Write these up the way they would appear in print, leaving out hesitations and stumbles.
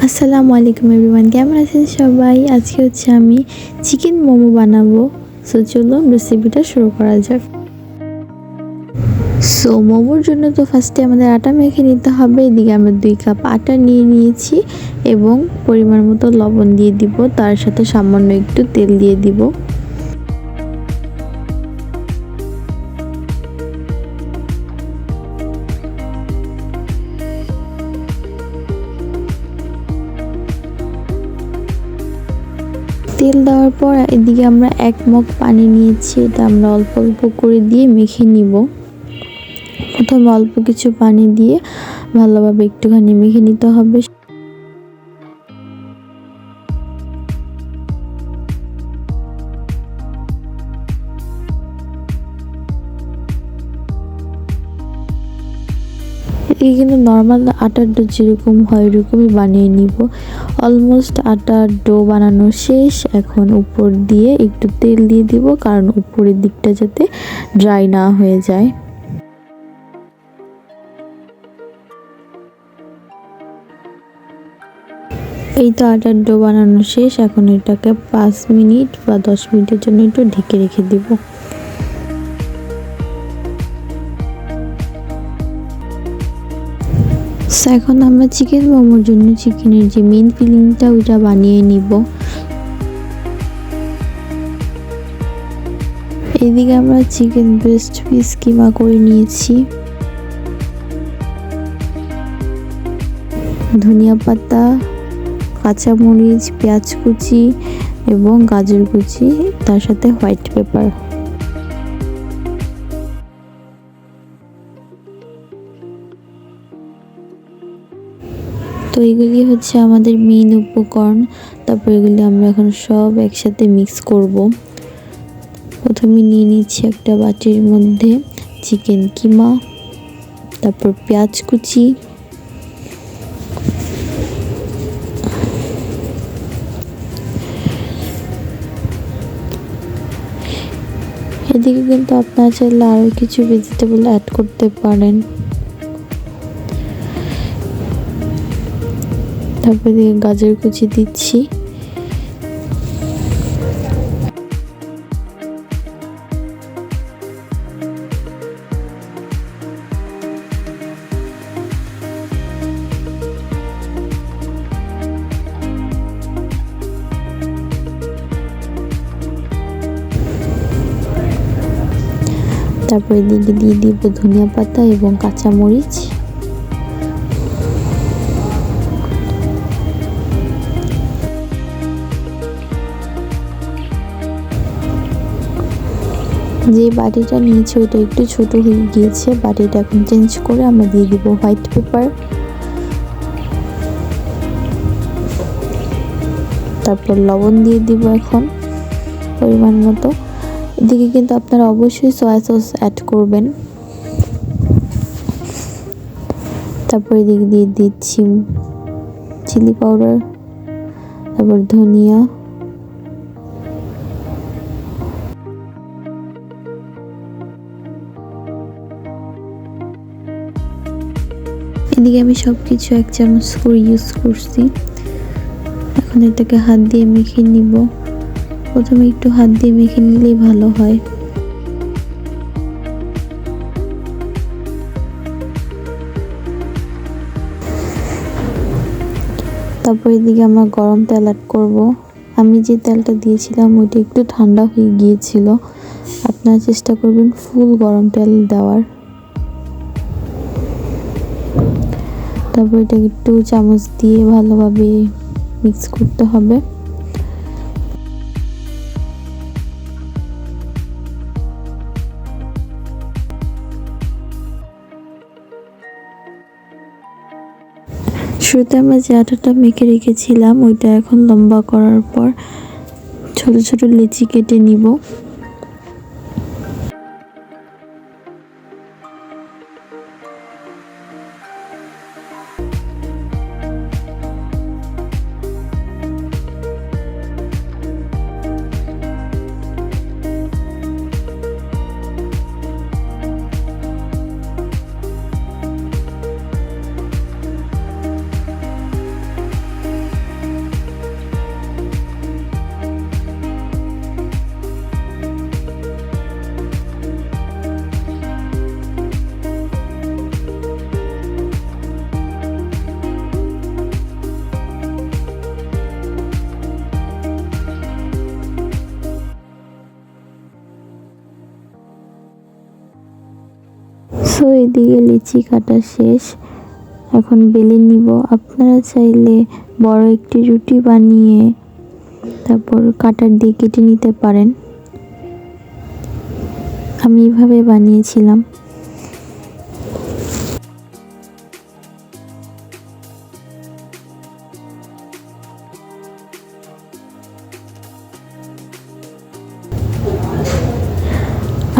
আসসালামু আলাইকুম এভরিওয়ান, কেমন আছেন সবাই? আজকে হচ্ছে আমি চিকেন মোমো বানাবো। সো চলুন রেসিপিটা শুরু করা যাক। সো মোমোর জন্য তো ফার্স্টে আমাদের আটা মেখে নিতে হবে। এদিকে আমরা 2 কাপ আটা নিয়ে নিয়েছি এবং পরিমাণ মতো লবণ দিয়ে দিব, তার সাথে সামান্য একটু তেল দিয়ে দিব। তেল দেওয়ার পর এদিকে আমরা 1 মগ পানি নিয়েছি, এটা আমরা অল্প অল্প করে দিয়ে মেখে নিব। প্রথমে অল্প কিছু পানি দিয়ে ভালোভাবে একটুখানি মেখে নিতে হবে। এই কিন্তু নর্মাল আটার ডো যেরকম হয় এরকমই বানিয়ে নিব। অলমোস্ট আটার ডো বানানো শেষ। এখন উপর দিয়ে একটু তেল দিয়ে দিব, কারণ উপরের দিকটা যাতে ড্রাই না হয়ে যায়। এই তো আটার ডো বানানো শেষ। এখন এটাকে 5 মিনিট বা 10 মিনিটের জন্য একটু ঢেকে রেখে দিব। এখন আমরা চিকেন মোমোর জন্য চিকেনের যে মেইন ফিলিংটা ওইটা বানিয়ে নিব। এদিকে আমরা চিকেন ব্রেস্ট পিস কিমা করে নিয়েছি। ধনিয়া পাতা, কাঁচামরিচ, পেঁয়াজ কুচি এবং গাজর কুচি, তার সাথে হোয়াইট পেপার। তো এগুলি হচ্ছে আমাদের মেইন উপকরণ। তারপর এগুলি আমরা এখন সব একসাথে মিক্স করব। প্রথমে নিয়ে নিচ্ছি একটা বাটির মধ্যে চিকেন কিমা, তারপর পেঁয়াজ কুচি, এদিকে কিন্তু আপনারা চাইলে আরও কিছু ভেজিটেবল অ্যাড করতে পারেন। তারপরে গাজর কুচি দিচ্ছি। তারপরে এদিকে দিয়ে দিব ধনিয়া পাতা এবং কাঁচামরিচ। যে বাটিটা নিয়েছি ওইটা একটু ছোট হয়ে গিয়েছে, বাটিটা এখন চেঞ্জ করে আমরা দিয়ে দিব হোয়াইট পেপার। তারপর লবণ দিয়ে দিব এখন পরিমাণ মতো। এদিকে কিন্তু আপনারা অবশ্যই সয়া সস অ্যাড করবেন। তারপর এদিকে দিয়ে দিচ্ছি চিলি পাউডার, তারপর ধনিয়া, এদিকে আমি সবকিছু 1 চামচ করে ইউজ করছি। এখন এটাকে হাত দিয়ে মেখে নিব। প্রথমে একটু হাত দিয়ে মেখে নিলেই ভালো হয়। তারপর এদিকে আমরা গরম তেল অ্যাড করব। আমি যে তেলটা দিয়েছিলাম ওইটা একটু ঠান্ডা হয়ে গিয়েছিল। আপনারা চেষ্টা করবেন ফুল গরম তেল দেওয়ার। তারপর এটা একটু চামচ দিয়ে ভালোভাবে মিক্স করতে হবে। শুরুতে আমরা যে আটাটা মেখে রেখেছিলাম ওইটা এখন লম্বা করার পর ছোট ছোট লেচি কেটে নিব। এদিকে লিচি কাটা শেষ, এখন বেলে নিব। আপনারা চাইলে বড় একটি রুটি বানিয়ে তারপর কাটার দিয়ে কেটে নিতে পারেন। আমি এভাবে বানিয়েছিলাম।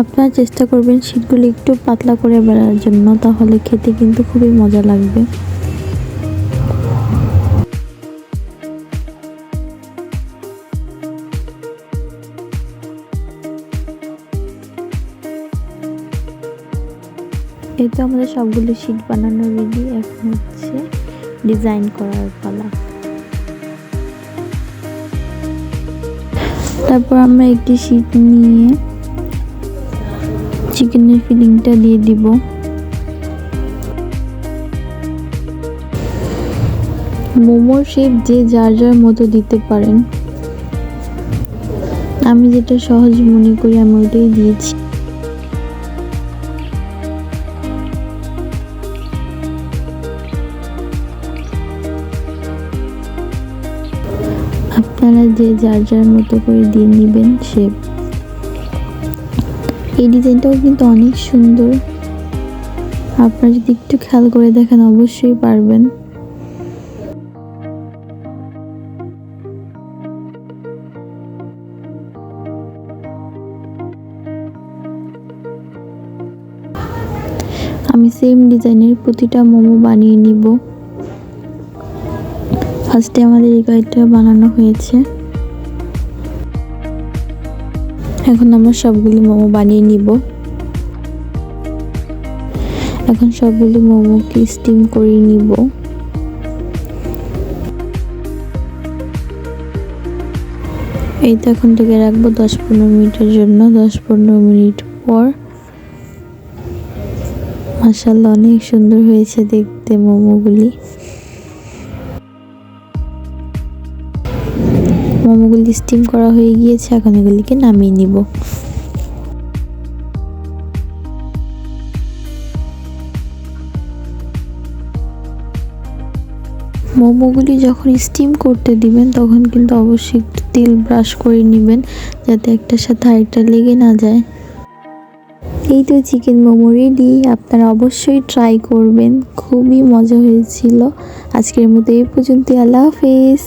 আপনারা চেষ্টা করবেন শীটগুলো একটু পাতলা করে বেলার জন্য, তাহলে খেতে কিন্তু খুবই মজা লাগবে। এই তো আমাদের সবগুলো শীট বানানো রেডি, এখন হচ্ছে ডিজাইন করার পালা। তারপর আমরা একটি শীট নিয়ে চিকেনের ফিলিংটা দিয়ে দিব। মোমোর শেপ যে যার যার মতো দিতে পারেন, আমি যেটা সহজ মনে করি আমি ওইটাই দিয়েছি। আপনারা যে যার যার মতো করে দিয়ে নেবেন শেপ। এই ডিজাইনটাও কিন্তু অনেক সুন্দর, আপনারা যদি একটু খেয়াল করে দেখেন অবশ্যই পারবেন। আমি সেম ডিজাইনের প্রতিটা মোমো বানিয়ে নিব। ফার্স্টে আমাদের এই কয়েকটা বানানো হয়েছে, এখন আমরা সবগুলি মোমো বানিয়ে নিব। এখন সবগুলি মোমোকে স্টিম করে নিব। এই তো এখন থেকে রাখবো 10-15 মিনিটের জন্য। 10-15 মিনিট পর মাশাআল্লাহ অনেক সুন্দর হয়েছে দেখতে মোমোগুলি। মোমোগুলি স্টিম করা হয়ে গিয়েছে, এখন এগুলিকে নামিয়ে নিব। মোমোগুলি যখন স্টিম করতে দিবেন তখন কিন্তু অবশ্যই একটু তেল ব্রাশ করে নেবেন, যাতে একটার সাথে আরেকটা লেগে না যায়। এই তো চিকেন মোমো রেডি, আপনারা অবশ্যই ট্রাই করবেন, খুবই মজা হয়েছিল। আজকের মতো এই পর্যন্ত, আল্লাহ হাফেজ।